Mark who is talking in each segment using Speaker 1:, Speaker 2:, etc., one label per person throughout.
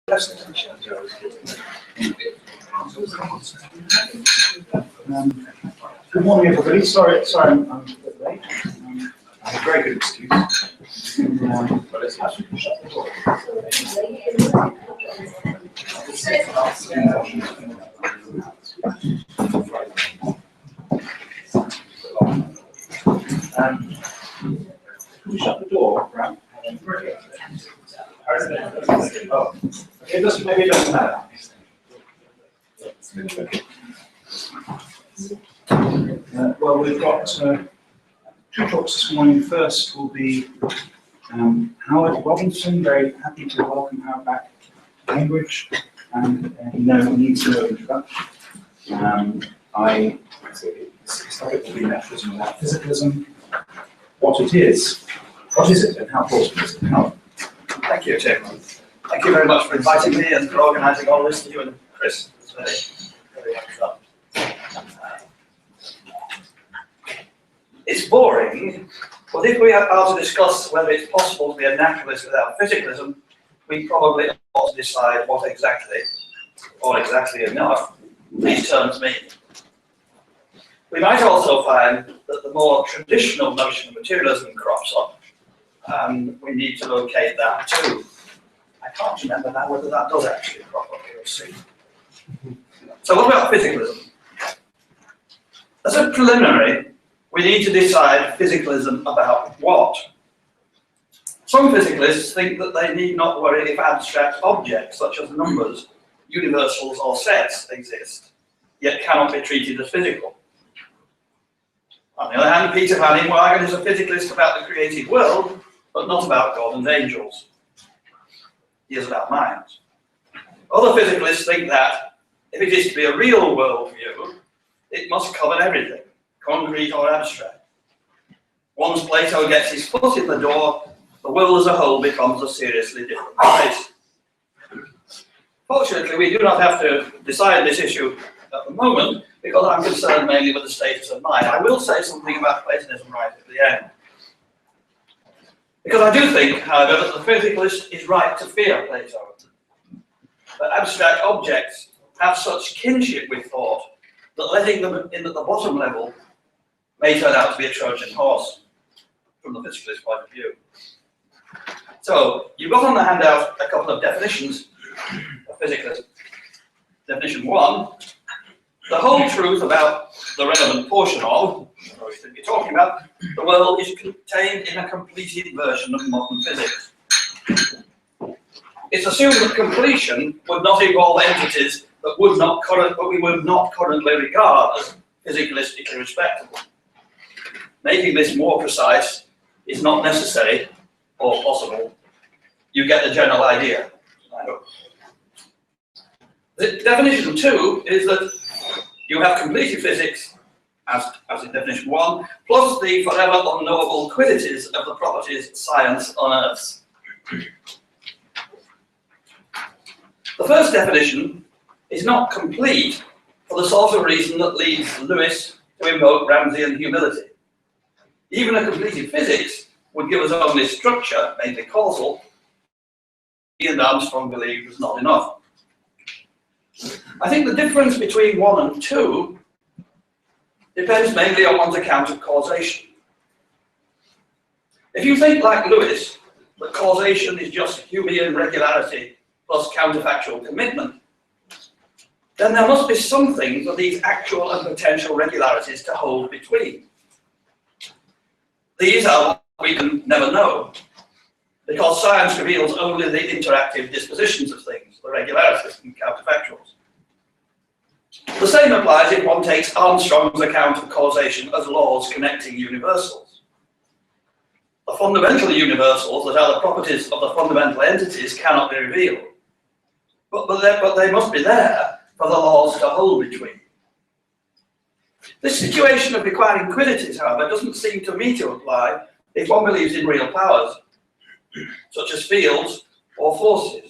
Speaker 1: Good morning, everybody. Sorry, I'm a bit late. I have a very good excuse. But let's shut the door. Can we shut the door, Graham? Oh, maybe it doesn't matter. Well, we've got two talks this morning. First will be Howard Robinson. Very happy to welcome Howard back to Cambridge, and he needs no introduction. It's topic will be naturalism without physicalism. What it is it, and how plausible is it? Howard.
Speaker 2: Thank you, Tim. Thank you very much for inviting me and for organising all this to you and Chris. It's very well done. It's boring, but if we are to discuss whether it's possible to be a naturalist without physicalism, we probably ought to decide what exactly, or exactly enough, these terms mean. We might also find that the more traditional notion of materialism crops up, and we need to locate that too. I can't remember now whether that does actually crop up here. See. So what about physicalism? As a preliminary, we need to decide physicalism about what. Some physicalists think that they need not worry if abstract objects such as numbers, universals or sets exist, yet cannot be treated as physical. On the other hand, Peter van Inwagen is a physicalist about the created world, but not about God and angels. He is about minds. Other physicalists think that if it is to be a real worldview, it must cover everything, concrete or abstract. Once Plato gets his foot in the door, the world as a whole becomes a seriously different place. Fortunately, we do not have to decide this issue at the moment, because I'm concerned mainly with the status of mind. I will say something about Platonism right at the end. Because I do think, however, that the physicalist is right to fear Plato. But abstract objects have such kinship with thought that letting them in at the bottom level may turn out to be a Trojan horse from the physicalist point of view. So, you've got on the handout a couple of definitions of physicalism. Definition 1, the whole truth about the relevant portion of, or we should be talking about, the world is contained in a completed version of modern physics. It's assumed that completion would not involve entities that we would not currently regard as physicalistically respectable. Making this more precise is not necessary or possible. You get the general idea, I hope. The definition 2 is that you have completed physics, as in definition 1, plus the forever unknowable quiddities of the properties science unearths. The first definition is not complete for the sort of reason that leads Lewis to invoke Ramseyan humility. Even a completed physics would give us only structure, mainly causal, and Armstrong believed was not enough. I think the difference between 1 and 2 depends mainly on one's account of causation. If you think like Lewis, that causation is just Humean regularity plus counterfactual commitment, then there must be something for these actual and potential regularities to hold between. These are what we can never know, because science reveals only the interactive dispositions of things, the regularities and counterfactuals. The same applies if one takes Armstrong's account of causation as laws connecting universals. The fundamental universals that are the properties of the fundamental entities cannot be revealed, but they must be there for the laws to hold between. This situation of requiring quiddities, however, doesn't seem to me to apply if one believes in real powers, such as fields or forces.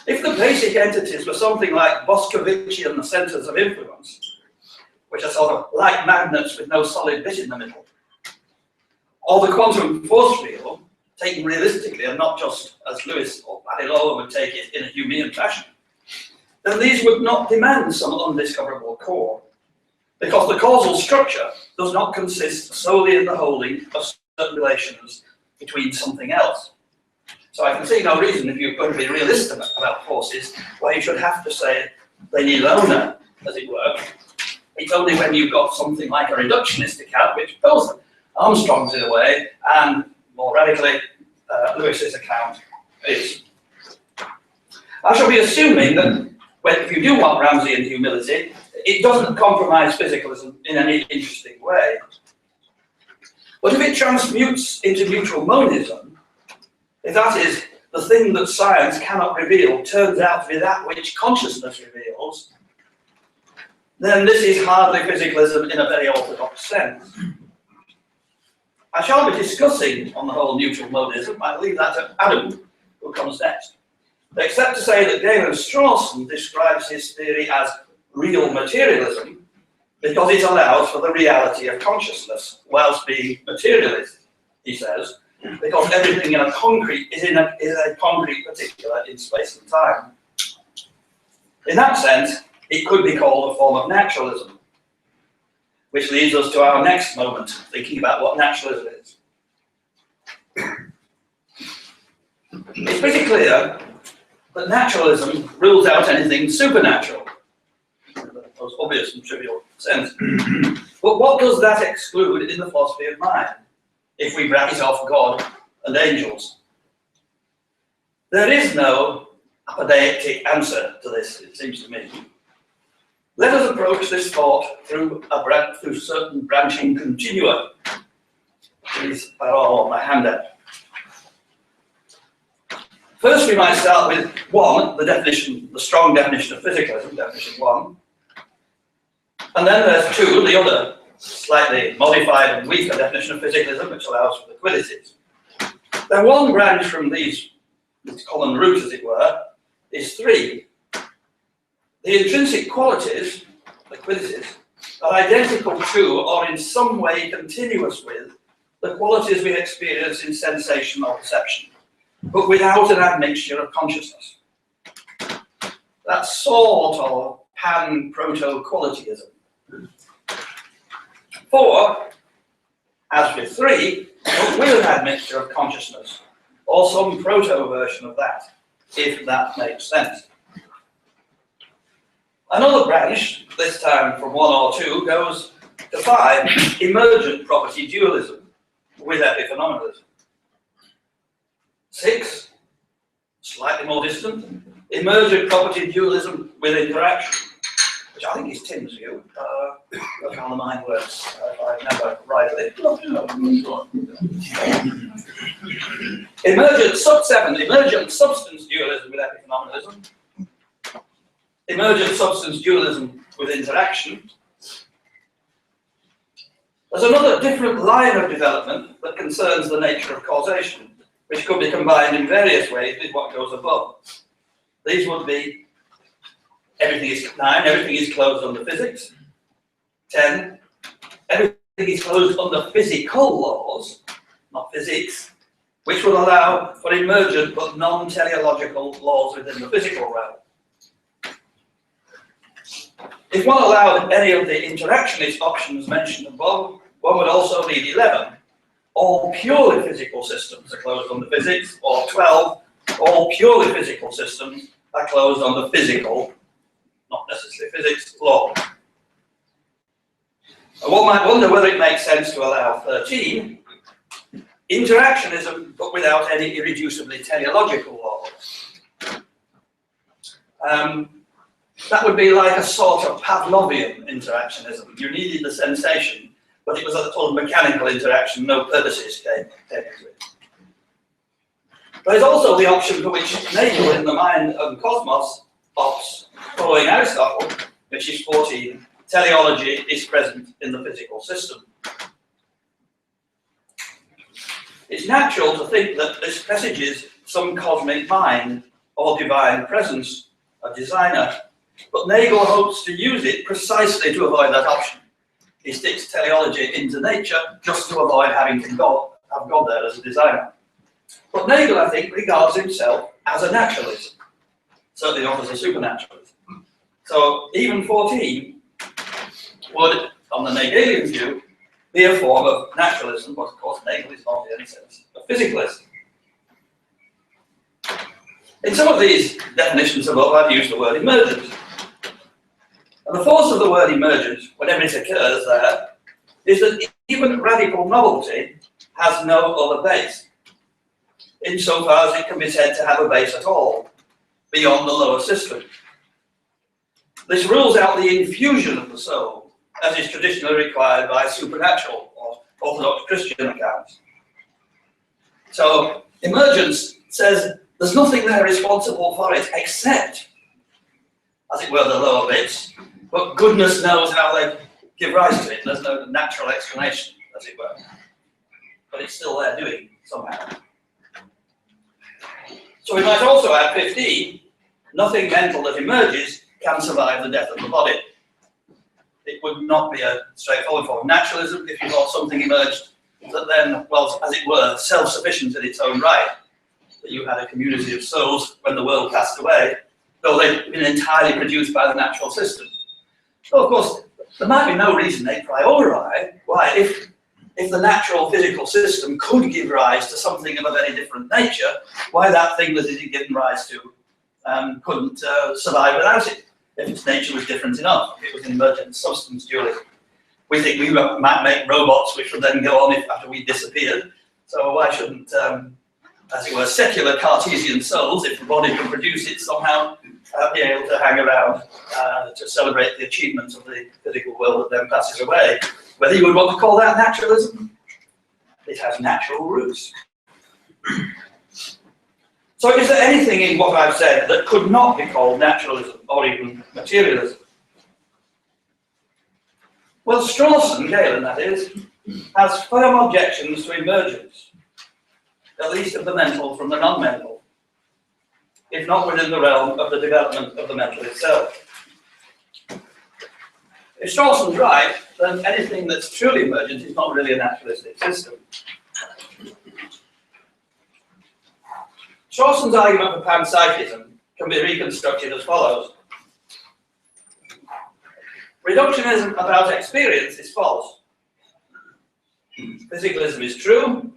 Speaker 2: If the basic entities were something like Boscovichian centers of influence, which are sort of like magnets with no solid bit in the middle, or the quantum force field, taken realistically and not just as Lewis or Padilla would take it in a Humean fashion, then these would not demand some undiscoverable core, because the causal structure does not consist solely in the holding of certain relations between something else. So I can see no reason, if you're going to be realistic about forces, why you should have to say they need an owner, as it were. It's only when you've got something like a reductionist account, which goes Armstrong's in a way, and more radically, Lewis's account is. I shall be assuming that if you do want Ramseyan humility, it doesn't compromise physicalism in any interesting way. But if it transmutes into neutral monism, if that is the thing that science cannot reveal turns out to be that which consciousness reveals, then this is hardly physicalism in a very orthodox sense. I shall be discussing on the whole neutral monism. I'll leave that to Adam, who comes next. Except to say that Galen Strawson describes his theory as real materialism because it allows for the reality of consciousness whilst being materialist, he says, because everything in a concrete is a concrete particular in space and time. In that sense, it could be called a form of naturalism, which leads us to our next moment, thinking about what naturalism is. It's pretty clear that naturalism rules out anything supernatural, in the most obvious and trivial sense. But what does that exclude in the philosophy of mind, if we bracket off God and angels? There is no apodeictic answer to this, it seems to me. Let us approach this thought through certain branching continua. These are all on my handout. First, we might start with one, the definition, the strong definition of physicalism, definition one. And then there's two, the other, slightly modified and weaker definition of physicalism, which allows for liquidities. Then one branch from these common root, as it were, is three. The intrinsic qualities, liquidities, are identical to or in some way continuous with the qualities we experience in sensation or perception, but without an admixture of consciousness. That's sort of pan-proto-qualityism. Four, as with three, but with an admixture of consciousness, or some proto-version of that, if that makes sense. Another branch, this time from one or two, goes to five, emergent property dualism with epiphenomenalism. Six, slightly more distant, emergent property dualism with interaction, which I think is Tim's view. Look how the mind works, if I remember rightly. Seven, emergent substance dualism with epiphenomenalism. Emergent substance dualism with interaction. There's another different line of development that concerns the nature of causation, which could be combined in various ways with what goes above. These would be everything is closed under physics. 10, everything is closed under physical laws, not physics, which will allow for emergent but non-teleological laws within the physical realm. If one allowed any of the interactionist options mentioned above, one would also need 11. All purely physical systems are closed under physics, or 12. All purely physical systems are closed under physical, not necessarily physics, law. And one might wonder whether it makes sense to allow 13. Interactionism, but without any irreducibly teleological laws. That would be like a sort of Pavlovian interactionism. You needed the sensation, but it was a sort of mechanical interaction, no purposes came into it. There's also the option for which Nagel in The Mind and Cosmos opts, following Aristotle, which is 14, teleology is present in the physical system. It's natural to think that this presages some cosmic mind or divine presence, a designer, but Nagel hopes to use it precisely to avoid that option. He sticks teleology into nature just to avoid having to have God there as a designer. But Nagel, I think, regards himself as a naturalist, certainly not as a supernaturalist. So even 14 would, on the Nagelian view, be a form of naturalism, but of course Nagel is not in any sense a physicalist. In some of these definitions above, I've used the word emergence. And the force of the word emergence, whenever it occurs there, is that even radical novelty has no other base, insofar as it can be said to have a base at all, beyond the lower system. This rules out the infusion of the soul, as is traditionally required by supernatural or Orthodox Christian accounts. So, emergence says there's nothing there responsible for it except, as it were, the lower bits, but goodness knows how they give rise to it. There's no natural explanation, as it were. But it's still there doing somehow. So we might also add 15, nothing mental that emerges can survive the death of the body. It would not be a straightforward form of naturalism if you thought something emerged that then was, as it were, self-sufficient in its own right, that you had a community of souls when the world passed away, though they'd been entirely produced by the natural system. So, of course, there might be no reason a priori why, if the natural physical system could give rise to something of a very different nature, why that thing that it had given rise to couldn't survive without it, if its nature was different enough, if it was an emergent substance dualism. We think we might make robots which would then go on after we disappeared, so why shouldn't, as it were, secular Cartesian souls, if the body can produce it, somehow be able to hang around to celebrate the achievements of the physical world that then passes away. Whether you would want to call that naturalism, it has natural roots. So is there anything in what I've said that could not be called naturalism or even materialism? Well, Strawson, Galen that is, has firm objections to emergence, at least of the mental from the non-mental, if not within the realm of the development of the mental itself. If Strawson's right, then anything that's truly emergent is not really a naturalistic system. Strawson's argument for panpsychism can be reconstructed as follows. Reductionism about experience is false. Physicalism is true.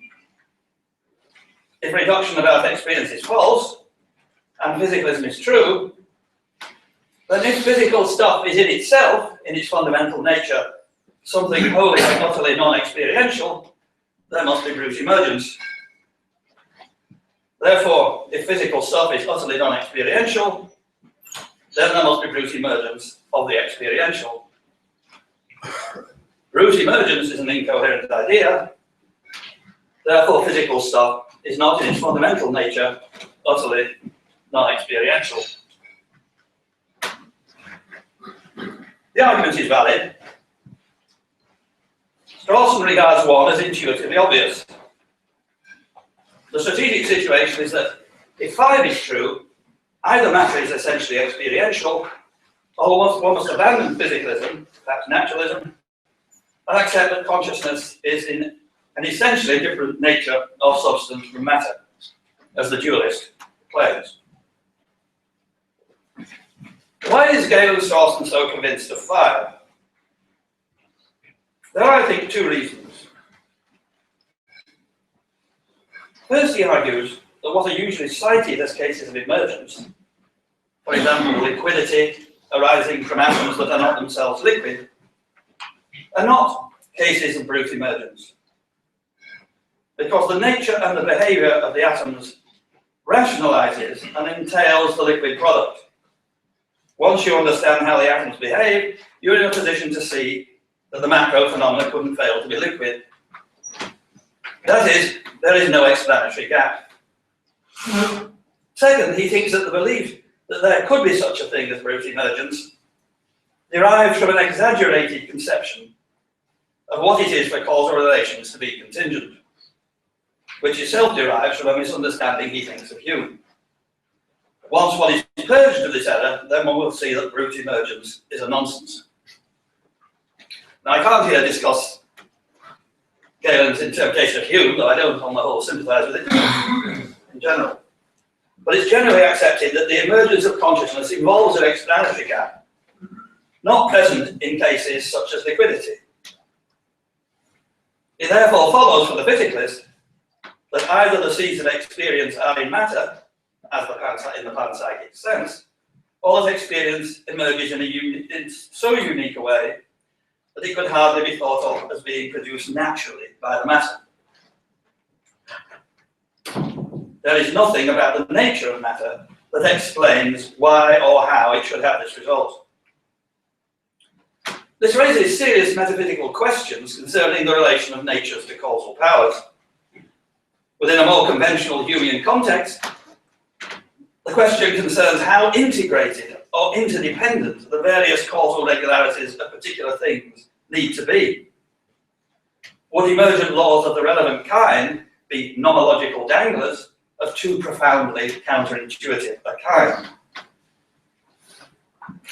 Speaker 2: If reduction about experience is false, and physicalism is true, then if physical stuff is in itself, in its fundamental nature, something wholly and utterly non-experiential, there must be brute emergence. Therefore, if physical stuff is utterly non-experiential, then there must be brute emergence of the experiential. Brute emergence is an incoherent idea. Therefore, physical stuff is not in its fundamental nature utterly non-experiential. The argument is valid. Strawson regards one as intuitively obvious. The strategic situation is that if 5 is true, either matter is essentially experiential, or one must abandon physicalism, perhaps naturalism, and accept that consciousness is in an essentially different nature of substance from matter, as the dualist claims. Why is Galen Strawson so convinced of 5? There are, I think, 2 reasons. First, he argues that what are usually cited as cases of emergence, for example, liquidity arising from atoms that are not themselves liquid, are not cases of brute emergence, because the nature and the behavior of the atoms rationalizes and entails the liquid product. Once you understand how the atoms behave, you're in a position to see that the macro phenomena couldn't fail to be liquid. That is, there is no explanatory gap. Second, he thinks that the belief that there could be such a thing as brute emergence derives from an exaggerated conception of what it is for causal relations to be contingent, which itself derives from a misunderstanding he thinks of Hume. Once one is purged of this error, then one will see that brute emergence is a nonsense. Now, I can't here discuss Galen's interpretation of Hume, though I don't on the whole sympathise with it in general. But it's generally accepted that the emergence of consciousness involves an explanatory gap, not present in cases such as liquidity. It therefore follows from the physicalist that either the seeds of experience are in matter, as in the panpsychic sense, or that experience emerges in so unique a way that it could hardly be thought of as being produced naturally by the matter. There is nothing about the nature of matter that explains why or how it should have this result. This raises serious metaphysical questions concerning the relation of natures to causal powers. Within a more conventional Humean context, the question concerns how integrated or interdependent the various causal regularities of particular things need to be. Would emergent laws of the relevant kind be nomological danglers of too profoundly counterintuitive a kind?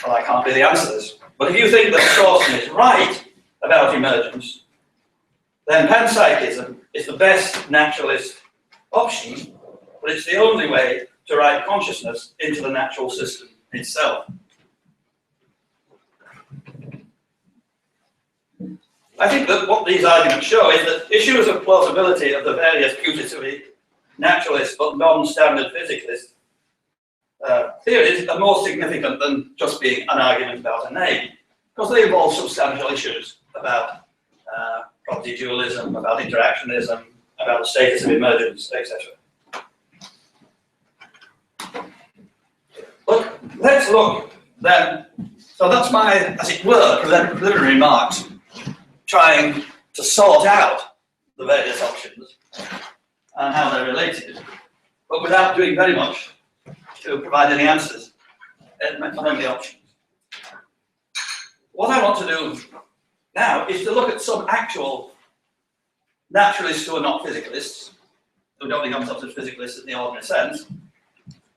Speaker 2: Well, I can't be the answer to this. But if you think that Causation is right about emergence, then panpsychism is the best naturalist option, but it's the only way to write consciousness into the natural system itself. I think that what these arguments show is that issues of plausibility of the various putatively naturalist but non-standard physicalist theories are more significant than just being an argument about a name, because they involve substantial issues about property dualism, about interactionism, about the status of emergence, etc. But let's look then. So that's my, as it were, preliminary remarks, trying to sort out the various options and how they're related, but without doing very much to provide any answers on the options. What I want to do now is to look at some actual naturalists who are not physicalists, who don't regard themselves as physicalists in the ordinary sense,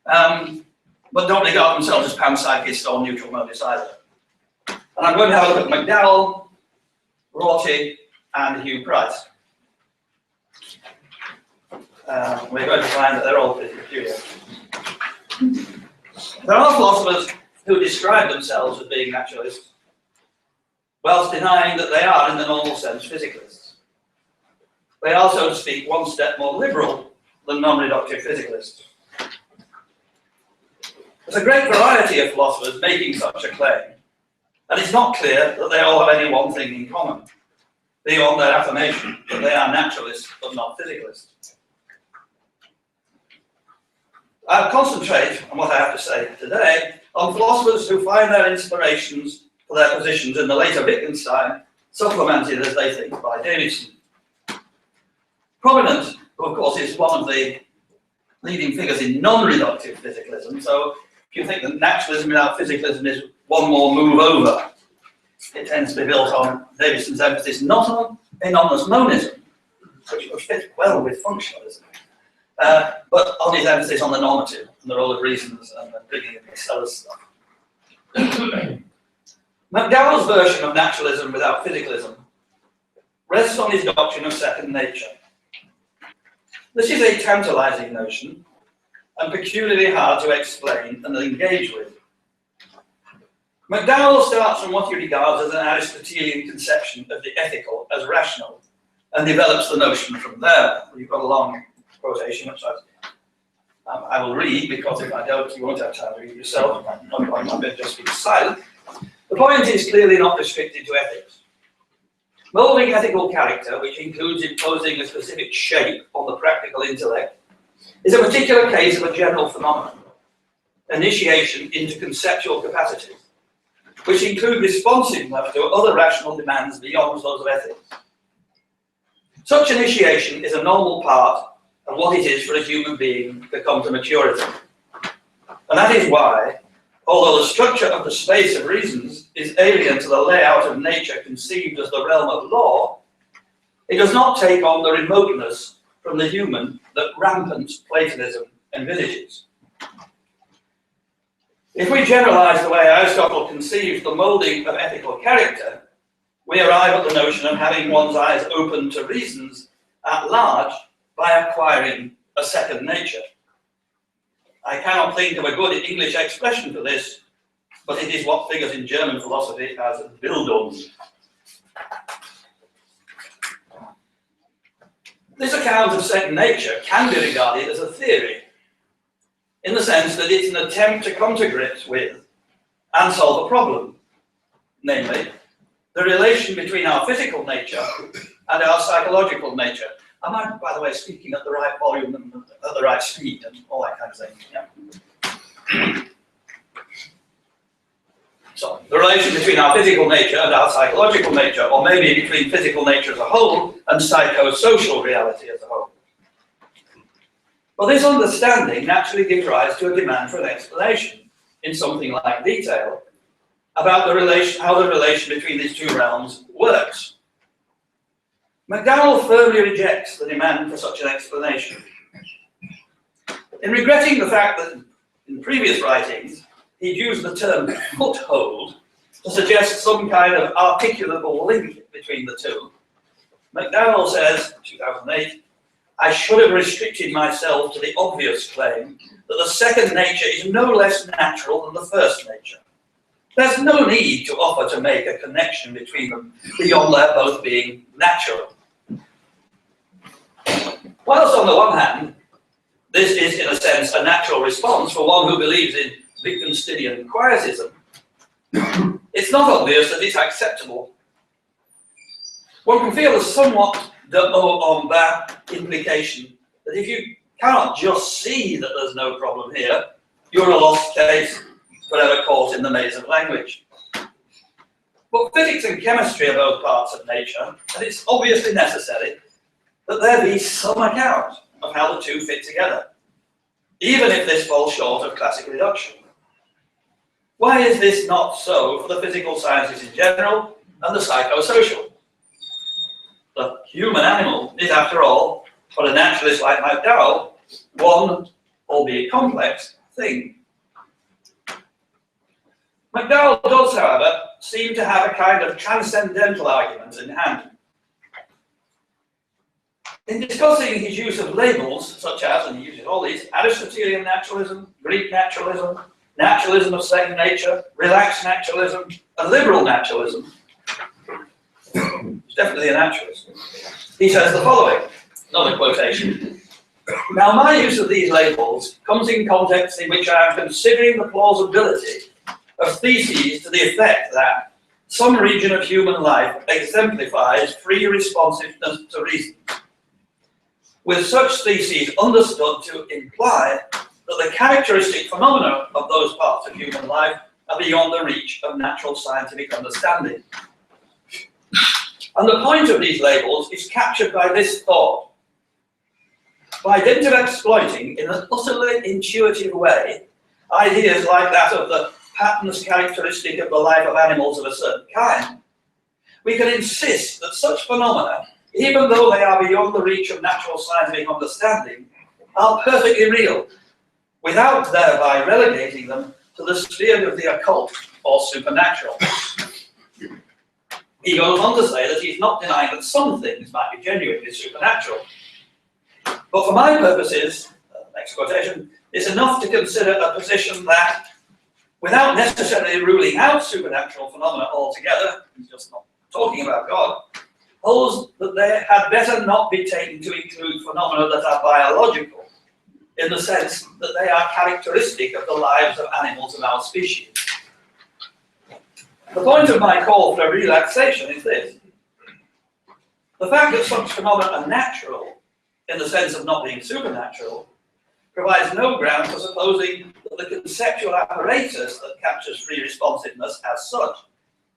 Speaker 2: but don't regard themselves as panpsychists or neutral monists either. And I'm going to have a look at McDowell, Rorty, and Hugh Price. We're going to find that they're all pretty peculiar. There are philosophers who describe themselves as being naturalists, whilst denying that they are, in the normal sense, physicalists. They are, so to speak, one step more liberal than non-reductive physicalists. There's a great variety of philosophers making such a claim, and it's not clear that they all have any one thing in common, beyond their affirmation that they are naturalists but not physicalists. I'll concentrate on what I have to say today on philosophers who find their inspirations for their positions in the later Wittgenstein supplemented, as they think, by Davidson. Prominent, who of course is one of the leading figures in non-reductive physicalism, so if you think that naturalism without physicalism is one more move over, it tends to be built on Davidson's emphasis not on anonymous monism, which would fit well with functionalism, but on his emphasis on the normative and the role of reasons and the bringing of this other stuff. McDowell's version of naturalism without physicalism rests on his doctrine of second nature. This is a tantalizing notion and peculiarly hard to explain and engage with. McDowell starts from what he regards as an Aristotelian conception of the ethical as rational and develops the notion from there. We've got a long quotation, which I will read, because if I don't, you won't have time to read yourself. I might just be silent. The point is clearly not restricted to ethics. Moulding ethical character, which includes imposing a specific shape on the practical intellect, is a particular case of a general phenomenon, initiation into conceptual capacities, which include responsiveness to other rational demands beyond those of ethics. Such initiation is a normal part of what it is for a human being to come to maturity. And that is why, although the structure of the space of reasons is alien to the layout of nature conceived as the realm of law, it does not take on the remoteness from the human that rampant Platonism envisages. If we generalize the way Aristotle conceives the moulding of ethical character, we arrive at the notion of having one's eyes open to reasons at large by acquiring a second nature. I cannot think of a good English expression for this, but it is what figures in German philosophy as Bildung. This account of second nature can be regarded as a theory, in the sense that it's an attempt to come to grips with and solve a problem, namely, the relation between our physical nature and our psychological nature. Am I, by the way, speaking at the right volume and at the right speed and all that kind of thing? Yeah. So, the relation between our physical nature and our psychological nature, or maybe between physical nature as a whole and psychosocial reality as a whole. Well, this understanding naturally gives rise to a demand for an explanation, in something like detail, about how the relation between these two realms works. McDowell firmly rejects the demand for such an explanation. In regretting the fact that in previous writings he'd used the term foothold to suggest some kind of articulable link between the two, McDowell says, 2008, I should have restricted myself to the obvious claim that the second nature is no less natural than the first nature. There's no need to offer to make a connection between them beyond their both being natural. Whilst on the one hand, this is in a sense a natural response for one who believes in Wittgensteinian quietism, it's not obvious that it's acceptable. One can feel a somewhat de haut en bas implication that if you cannot just see that there's no problem here, you're a lost case, forever caught in the maze of language. But physics and chemistry are both parts of nature, and it's obviously necessary that there be some account of how the two fit together, even if this falls short of classic reduction. Why is this not so for the physical sciences in general and the psychosocial? The human animal is, after all, for a naturalist like McDowell, one, albeit complex, thing. McDowell does, however, seem to have a kind of transcendental argument in hand. In discussing his use of labels, such as, and he uses all these, Aristotelian naturalism, Greek naturalism, naturalism of second nature, relaxed naturalism, and liberal naturalism, he's definitely a naturalist. He says the following, another quotation. Now, my use of these labels comes in contexts in which I am considering the plausibility of theses to the effect that some region of human life exemplifies free responsiveness to reason, with such theses understood to imply that the characteristic phenomena of those parts of human life are beyond the reach of natural scientific understanding. And the point of these labels is captured by this thought. By dint of exploiting, in an utterly intuitive way, ideas like that of the patterns characteristic of the life of animals of a certain kind, we can insist that such phenomena, even though they are beyond the reach of natural scientific understanding, are perfectly real, without thereby relegating them to the sphere of the occult or supernatural. He goes on to say that he's not denying that some things might be genuinely supernatural. But for my purposes, next quotation, it's enough to consider a position that, without necessarily ruling out supernatural phenomena altogether, he's just not talking about God, holds that they had better not be taken to include phenomena that are biological, in the sense that they are characteristic of the lives of animals of our species. The point of my call for a relaxation is this. The fact that such phenomena are natural, in the sense of not being supernatural, provides no ground for supposing that the conceptual apparatus that captures free responsiveness as such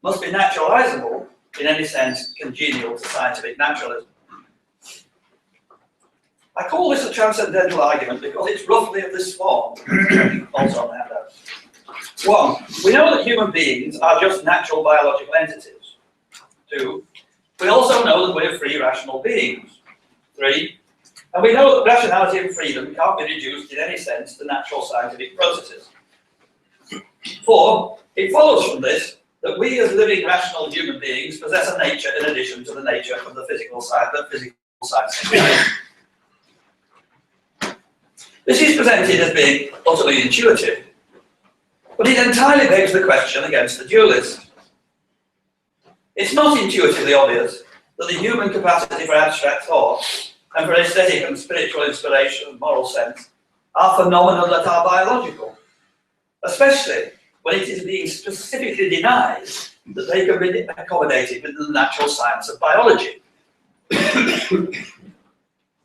Speaker 2: must be naturalizable in any sense congenial to scientific naturalism. I call this a transcendental argument because it's roughly of this form, also on the handout. 1, we know that human beings are just natural biological entities. 2, we also know that we're free rational beings. 3, and we know that rationality and freedom can't be reduced in any sense to natural scientific processes. 4, it follows from this that we as living rational human beings possess a nature in addition to the nature of the physical side, the physical science. This is presented as being utterly intuitive, but it entirely begs the question against the dualist. It's not intuitively obvious that the human capacity for abstract thought and for aesthetic and spiritual inspiration and moral sense are phenomena that are biological, especially when it is being specifically denied that they can be accommodated within the natural science of biology.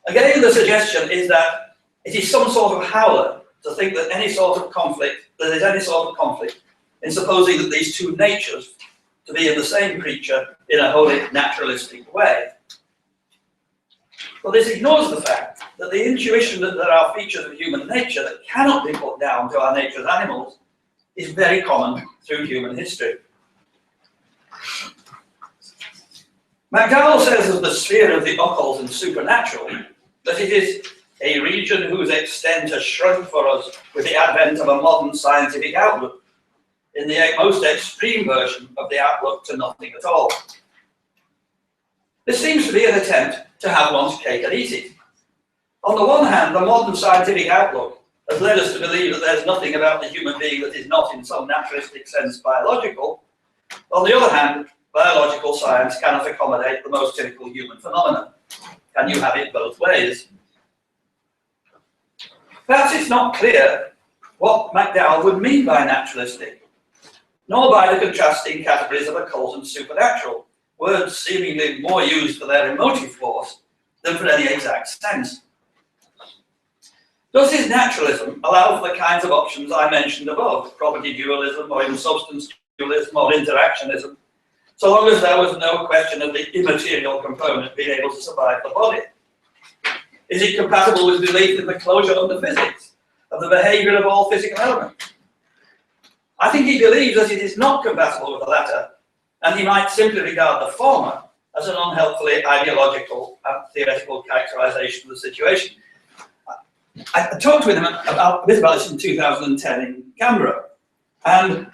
Speaker 2: Again, the suggestion is that it is some sort of howler to think that there is any sort of conflict in supposing that these two natures to be in the same creature in a wholly naturalistic way. But this ignores the fact that the intuition that there are features of human nature that cannot be put down to our nature as animals is very common through human history. McDowells says of the sphere of the occult and supernatural that it is a region whose extent has shrunk for us with the advent of a modern scientific outlook, in the most extreme version of the outlook to nothing at all. This seems to be an attempt to have one's cake and eat it. On the one hand, the modern scientific outlook has led us to believe that there's nothing about the human being that is not in some naturalistic sense biological. On the other hand, biological science cannot accommodate the most typical human phenomena. Can you have it both ways? Perhaps it's not clear what McDowell would mean by naturalistic, nor by the contrasting categories of occult and supernatural, words seemingly more used for their emotive force than for any exact sense. Does his naturalism allow for the kinds of options I mentioned above, property dualism, or even substance dualism, or interactionism, so long as there was no question of the immaterial component being able to survive the body? Is it compatible with belief in the closure of the physics, of the behavior of all physical elements? I think he believes that it is not compatible with the latter, and he might simply regard the former as an unhelpfully ideological and theoretical characterization of the situation. I talked with him a bit about this in 2010 in Canberra, and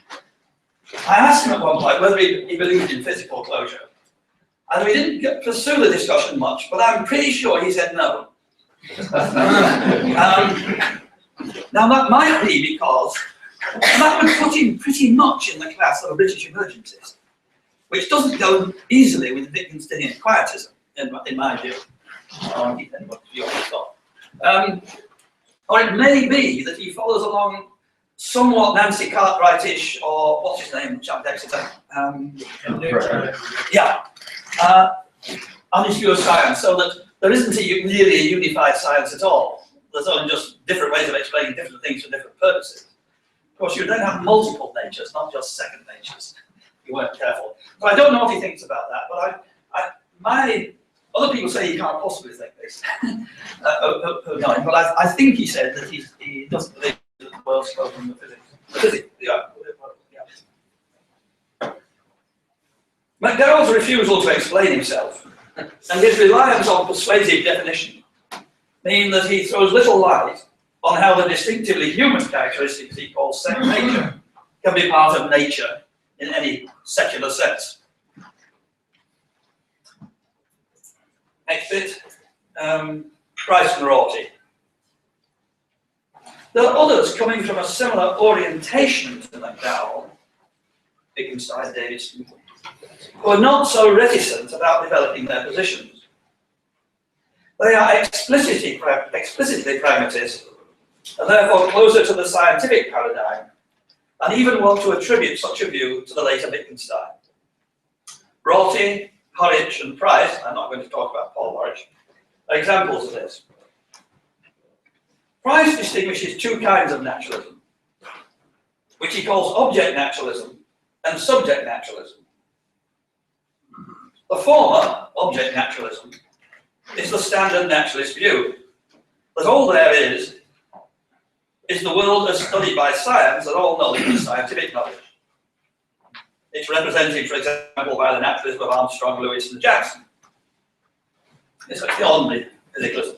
Speaker 2: I asked him at one point whether he believed in physical closure. And we didn't pursue the discussion much, but I'm pretty sure he said no. Now that might be because that would put him pretty much in the class of a British emergencist, which doesn't go easily with Wittgensteinian quietism, in my view. Or it may be that he follows along somewhat Nancy Cartwright-ish, or what's his name, chap Exeter? On his view of science, so that there isn't really a unified science at all. There's only just different ways of explaining different things for different purposes. Of course, you then have multiple natures, not just second natures. You weren't careful. So I don't know what he thinks about that, but other people say he can't possibly think this. But I think he said that he doesn't believe that the world's spoken from the physics. McDowell's refusal to explain himself and his reliance on persuasive definition mean that he throws little light on how the distinctively human characteristics he calls second nature can be part of nature in any secular sense. Next bit, Price and Rorty. There are others coming from a similar orientation to McDowell, Wittgenstein, Davidson, who are not so reticent about developing their positions. They are explicitly pragmatist, and therefore closer to the scientific paradigm, and even want to attribute such a view to the later Wittgenstein. Rorty, Horwich and Price, I'm not going to talk about Paul Horwich, are examples of this. Price distinguishes two kinds of naturalism, which he calls object naturalism and subject naturalism. The former, object naturalism, is the standard naturalist view, that all there is the world as studied by science, and all knowledge is scientific knowledge. It's represented, for example, by the naturalism of Armstrong, Lewis, and Jackson. It's like the ordinary physicalism.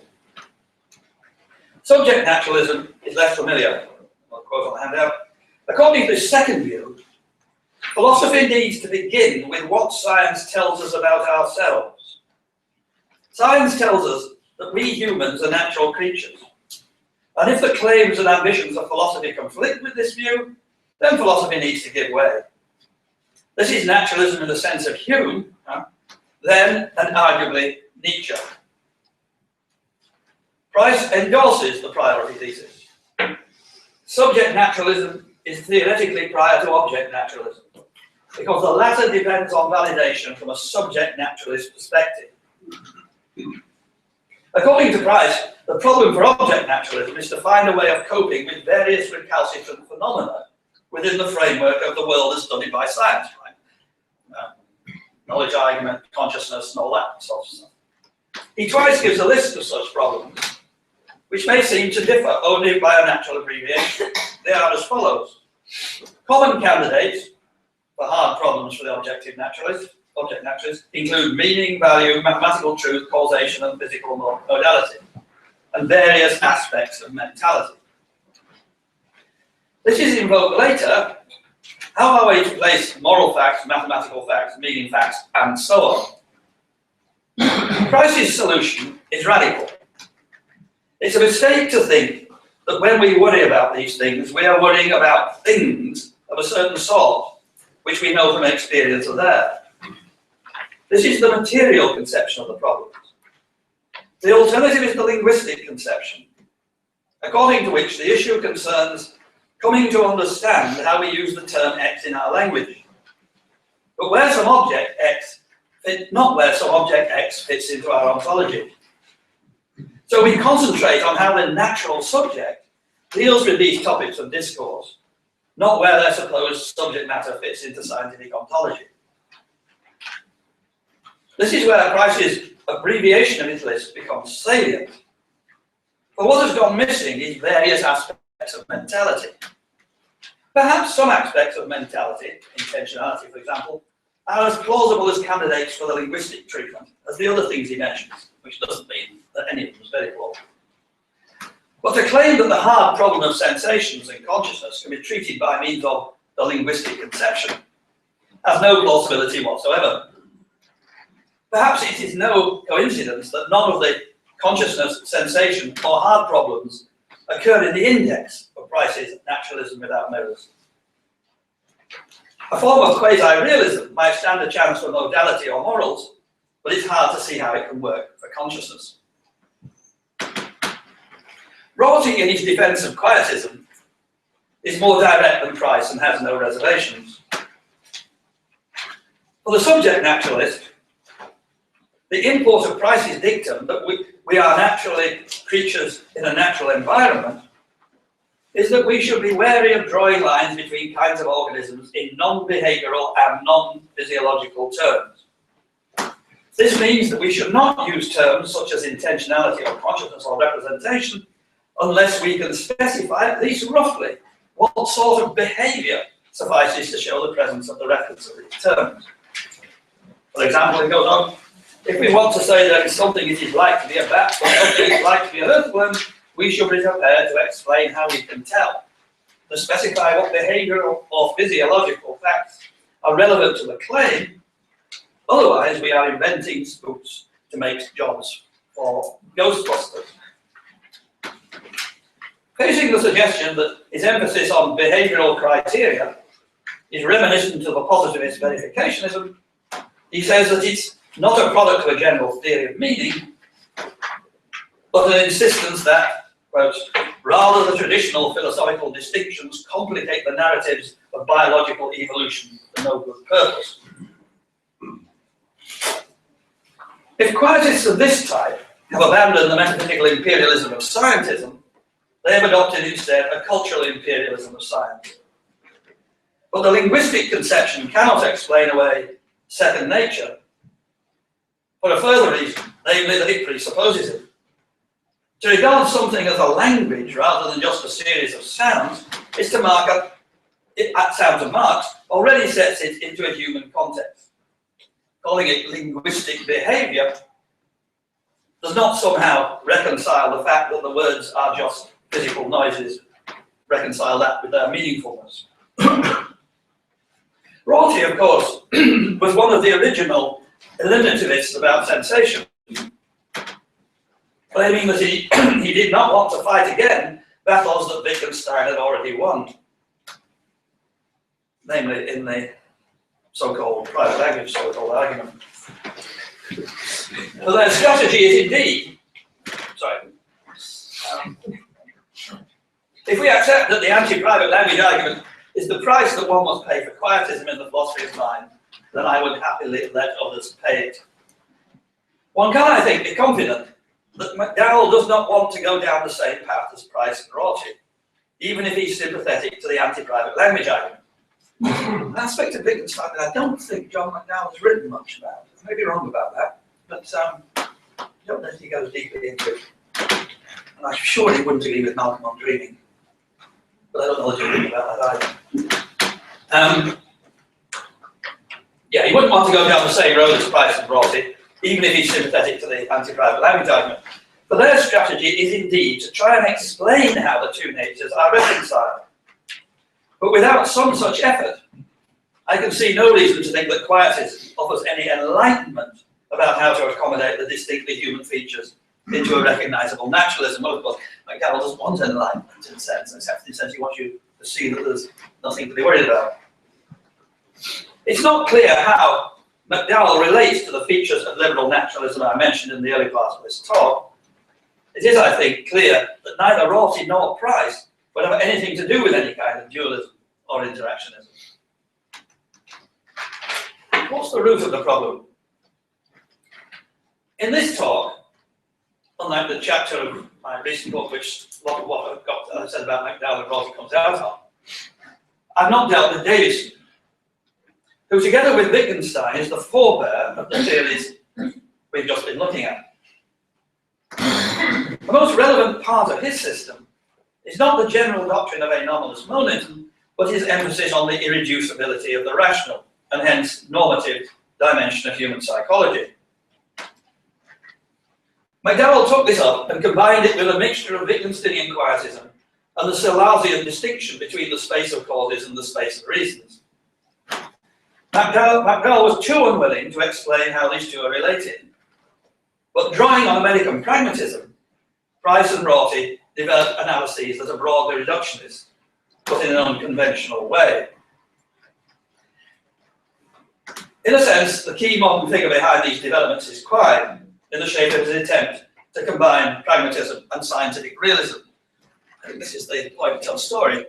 Speaker 2: Subject naturalism is less familiar. I'll quote on the handout. According to this second view, Philosophy needs to begin with what science tells us about ourselves. Science tells us that we humans are natural creatures. And if the claims and ambitions of philosophy conflict with this view, then philosophy needs to give way. This is naturalism in the sense of Hume, then and arguably Nietzsche. Price endorses the priority thesis. Subject naturalism is theoretically prior to object naturalism, because the latter depends on validation from a subject naturalist perspective. According to Price, the problem for object naturalism is to find a way of coping with various recalcitrant phenomena within the framework of the world as studied by science, right? Knowledge, argument, consciousness, and all that sort of stuff. He twice gives a list of such problems, which may seem to differ only by a natural abbreviation. They are as follows. Common candidates for hard problems for the object naturalist include meaning, value, mathematical truth, causation, and physical modality, and various aspects of mentality. This is invoked later. How are we to place moral facts, mathematical facts, meaning facts, and so on? Price's solution is radical. It's a mistake to think that when we worry about these things, we are worrying about things of a certain sort, which we know from experience are there. This is the material conception of the problems. The alternative is the linguistic conception, according to which the issue concerns coming to understand how we use the term X in our language, but where some object X not where some object X fits into our ontology. So we concentrate on how the natural subject deals with these topics of discourse, not where their supposed subject matter fits into scientific ontology. This is where Price's abbreviation of his list becomes salient. But what has gone missing is various aspects of mentality. Perhaps some aspects of mentality, intentionality for example, are as plausible as candidates for the linguistic treatment as the other things he mentions, which doesn't mean that any of them is very plausible. But to claim that the hard problem of sensations and consciousness can be treated by means of the linguistic conception has no plausibility whatsoever. Perhaps it is no coincidence that none of the consciousness, sensation, or hard problems occur in the index of Price's Naturalism Without Mirrors. A form of quasi-realism might stand a chance for modality or morals, but it's hard to see how it can work for consciousness. Rorty, in his defense of quietism, is more direct than Price and has no reservations. For the subject naturalist, the import of Price's dictum that we are naturally creatures in a natural environment is that we should be wary of drawing lines between kinds of organisms in non-behavioral and non-physiological terms. This means that we should not use terms such as intentionality or consciousness or representation unless we can specify, at least roughly, what sort of behavior suffices to show the presence of the reference of these terms. For example, it goes on, if we want to say there is something it is like to be a bat or something it is like to be an earthworm, we should be prepared to explain how we can tell, to specify what behavioral or physiological facts are relevant to the claim. Otherwise, we are inventing spooks to make jobs for Ghostbusters. Facing the suggestion that his emphasis on behavioral criteria is reminiscent of a positivist verificationism, he says that it's not a product of a general theory of meaning, but an insistence that, quote, rather the traditional philosophical distinctions complicate the narratives of biological evolution for no good purpose. If quietists of this type have abandoned the metaphysical imperialism of scientism, they have adopted instead a cultural imperialism of science. But the linguistic conception cannot explain away second nature for a further reason, namely that it presupposes it. To regard something as a language rather than just a series of sounds is to mark up, sounds and marks already sets it into a human context. Calling it linguistic behavior does not somehow reconcile the fact that the words are just physical noises, reconcile that with their meaningfulness. Rorty, of course, was one of the original eliminativists about sensation, claiming that he did not want to fight again battles that Wittgenstein had already won, namely in the so-called private language so-called argument. Well, their strategy is indeed, if we accept that the anti-private language argument is the price that one must pay for quietism in the philosophy of mind, then I would happily let others pay it. One can, I think, be confident that McDowell does not want to go down the same path as Price and Rorty, even if he's sympathetic to the anti-private language argument. An aspect of Wittgenstein that I don't think John McDowell has written much about. I may be wrong about that, but I don't know if he goes deeply into it. And I'm sure he wouldn't agree with Malcolm on dreaming, but I don't know if he'll read about that either. Yeah, he wouldn't want to go down the same road as Price and Rorty, even if he's sympathetic to the anti-private language argument. But their strategy is indeed to try and explain how the two natures are reconciled. But without some such effort, I can see no reason to think that quietism offers any enlightenment about how to accommodate the distinctly human features into a recognizable naturalism. Well, of course, McDowell doesn't want enlightenment in a sense, except in the sense he wants you to see that there's nothing to be worried about. It's not clear how McDowell relates to the features of liberal naturalism I mentioned in the early part of this talk. It is, I think, clear that neither Rorty nor Price would have anything to do with any kind of dualism or interactionism. What's the root of the problem? In this talk, unlike the chapter of my recent book, which a lot of what I've said about McDowell and Rorty comes out of, I've not dealt with Davison, who together with Wittgenstein is the forebear of the theories we've just been looking at. The most relevant part of his system is not the general doctrine of anomalous monism, but his emphasis on the irreducibility of the rational, and hence normative dimension of human psychology. McDowell took this up and combined it with a mixture of Wittgensteinian quietism and the Salesian distinction between the space of causes and the space of reasons. McDowell was too unwilling to explain how these two are related, but drawing on American pragmatism, Price and Rorty developed analyses that are broadly reductionist, but in an unconventional way. In a sense, the key modern figure behind these developments is Quine, in the shape of his attempt to combine pragmatism and scientific realism. I think this is the Poynton story.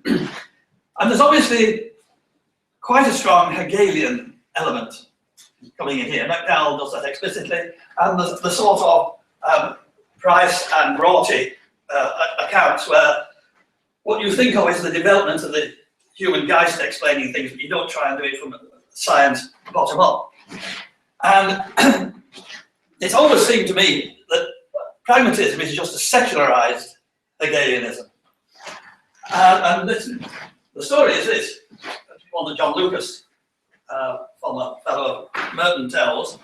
Speaker 2: And there's obviously quite a strong Hegelian element coming in here. McDowell does that explicitly, and the sort of Price and Rorty accounts where what you think of is the development of the human Geist explaining things, but you don't try and do it from science bottom up. And it's always seemed to me that pragmatism is just a secularized Hegelianism. And the story is this, one that John Lucas, former fellow at Merton, tells.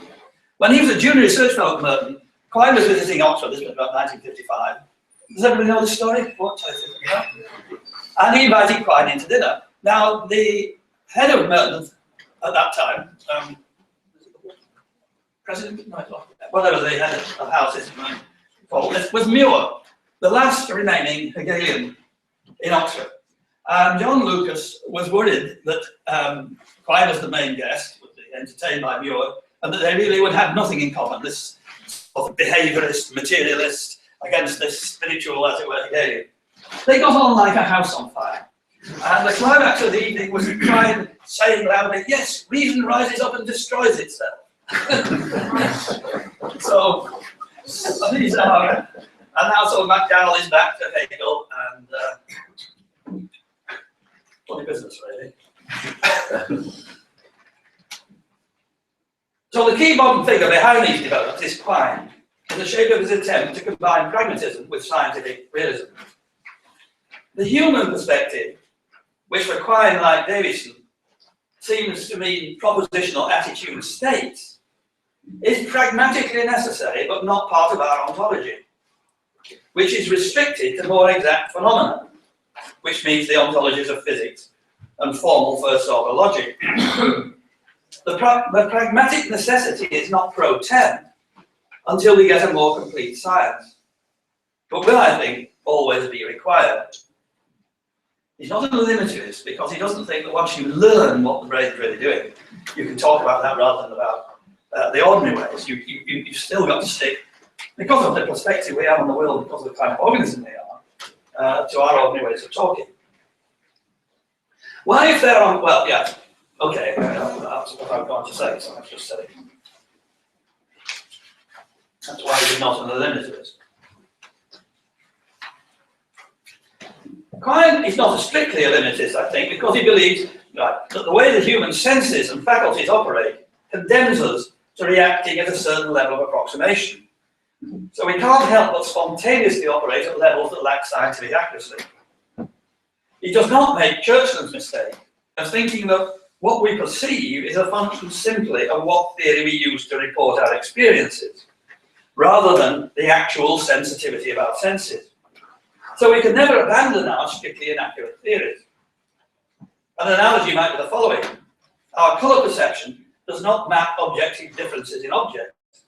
Speaker 2: When he was a junior research fellow at Merton, Quine was visiting Oxford, this was about 1955. Does everybody know this story? What? And he invited Quine in to dinner. Now, the head of Merton at that time, president, whatever the head of house is called, was Muir, the last remaining Hegelian in Oxford. And John Lucas was worried that Quine as the main guest would be entertained by Muir, and that they really would have nothing in common, this sort of behaviorist, materialist, against this spiritual, as it were, Hegelian. They got on like a house on fire. And the climax of the evening was Quine saying loudly, "Yes, reason rises up and destroys itself." So, these are, and now so McDowell is back to Hegel, and funny business, really. So the key modern figure behind these developments is Quine, in the shape of his attempt to combine pragmatism with scientific realism. The human perspective, which for Quine, like Davison, seems to mean propositional attitude states, is pragmatically necessary but not part of our ontology, which is restricted to more exact phenomena, which means the ontologies of physics and formal first order logic. The pragmatic necessity is not pro tem until we get a more complete science, but will, I think, always be required. He's not a limitarist because he doesn't think that once you learn what the brain is really doing, you can talk about that rather than about the ordinary ways. You've still got to stick, because of the perspective we have on the world, because of the kind of organism they are, to our ordinary ways of talking. Why, if they're on, well, yeah, okay, that's what I'm going to say, so I've just said it. That's why he's not an limitarist. Quine is not strictly a limitist, I think, because he believes that the way the human senses and faculties operate condemns us to reacting at a certain level of approximation. So we can't help but spontaneously operate at levels that lack scientific accuracy. He does not make Churchland's mistake of thinking that what we perceive is a function simply of what theory we use to report our experiences, rather than the actual sensitivity of our senses. So we can never abandon our strictly inaccurate theories. An analogy might be the following. Our colour perception does not map objective differences in objects,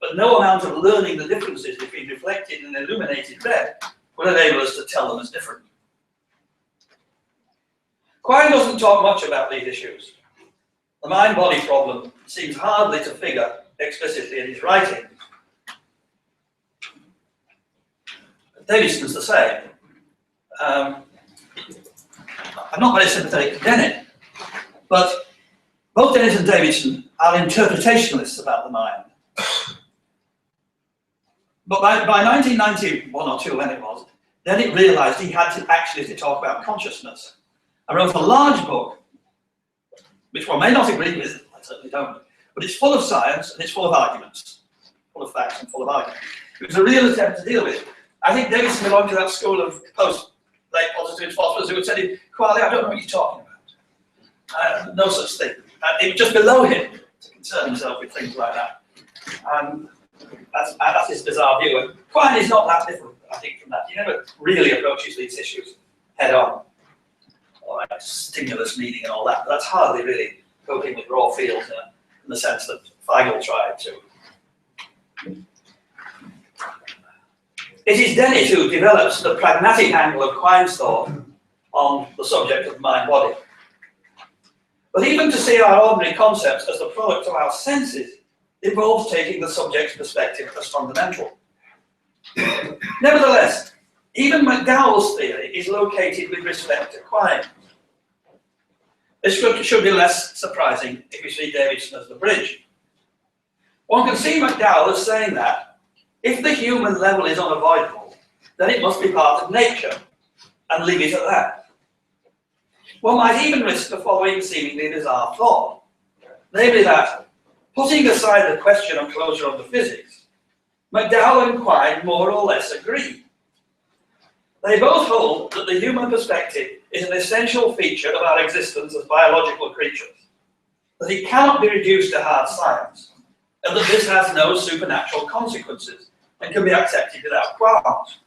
Speaker 2: but no amount of learning the differences between reflected and illuminated red will enable us to tell them as different. Quine doesn't talk much about these issues. The mind-body problem seems hardly to figure explicitly in his writings. Davidson's the same. I'm not very sympathetic to Dennett, but both Dennett and Davidson are interpretationalists about the mind. But by 1991 or 2, when it was, Dennett realized he had to actually talk about consciousness. I wrote a large book, which one may not agree with, I certainly don't, but it's full of science and it's full of arguments, full of facts and full of arguments. It was a real attempt to deal with it. I think Davidson belonged to that school of post-late positive philosophers who would say, Quine, I don't know what you're talking about. No such thing. It was just below him to concern himself with things like that. And that's his bizarre view. And Quine is not that different, I think, from that. He never really approaches these issues head on. All right, stimulus meaning and all that. But that's hardly really coping with raw fields in the sense that Feigl tried to. It is Dennett who develops the pragmatic angle of Quine's thought on the subject of mind-body. But even to see our ordinary concepts as the product of our senses involves taking the subject's perspective as fundamental. Nevertheless, even McDowell's theory is located with respect to Quine. This should be less surprising if we see Davidson as the bridge. One can see McDowell as saying that if the human level is unavoidable, then it must be part of nature, and leave it at that. One might even risk the following seemingly bizarre thought, namely that, putting aside the question of closure of the physics, McDowell and Quine more or less agree. They both hold that the human perspective is an essential feature of our existence as biological creatures, that it cannot be reduced to hard science, and that this has no supernatural consequences and can be accepted without qualms.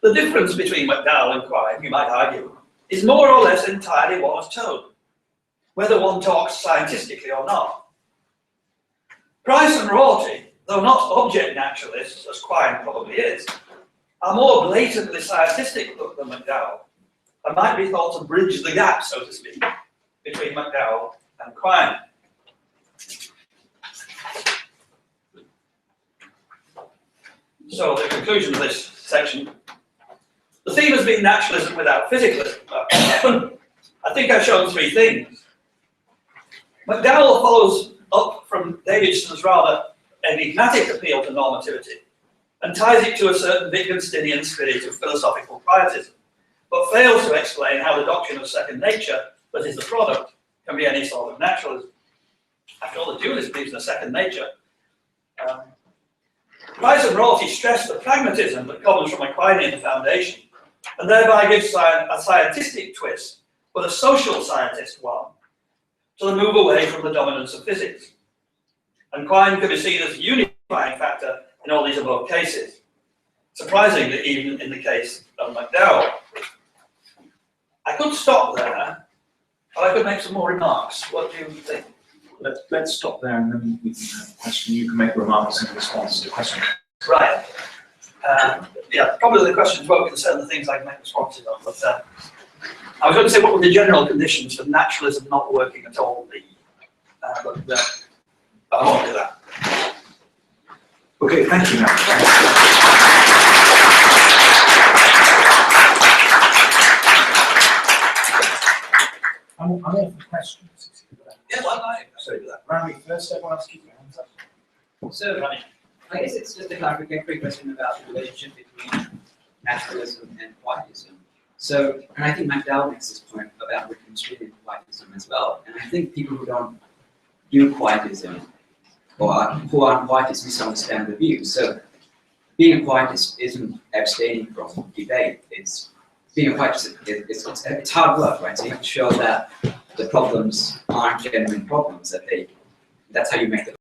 Speaker 2: The difference between McDowell and Quine, you might argue, is more or less entirely one of tone, whether one talks scientistically or not. Price and Rorty, though not object naturalists, as Quine probably is, are more blatantly scientific than McDowell, and might be thought to bridge the gap, so to speak, between McDowell and Quine. So the conclusion of this section, the theme has been naturalism without physicalism. I think I've shown 3 things. McDowell follows up from Davidson's rather enigmatic appeal to normativity and ties it to a certain Wittgensteinian spirit of philosophical pietism, but fails to explain how the doctrine of second nature, that is the product, can be any sort of naturalism. After all, the dualist believes in a second nature. Price and Rorty stress the pragmatism that comes from a Quinean foundation, and thereby gives a scientific twist, but a social scientist one, to the move away from the dominance of physics. And Quine can be seen as a unifying factor in all these above cases, surprisingly even in the case of McDowell. I could stop there, but I could make some more remarks. What do you think?
Speaker 1: Let's stop there and then we can have a question. You can make remarks in response to questions.
Speaker 2: Right. Yeah, probably the questions won't concern the things I can make responses on, but I was going to say what were the general conditions for naturalism not working at all be? But I won't do that.
Speaker 1: Okay, thank you now. I'm all for questions.
Speaker 2: Yeah, well, I do that.
Speaker 1: Rami first, everyone else keep their hands up.
Speaker 3: So, I guess it's just a clarificatory question about the relationship between naturalism and quietism. So, and I think McDowell makes this point about reconstructing quietism as well. And I think people who don't do quietism or who aren't quietists misunderstand the view. So, being a quietist isn't abstaining from debate. It's being a quietist. It's hard work, right? So you have to show that the problems aren't genuine problems. That's how you make the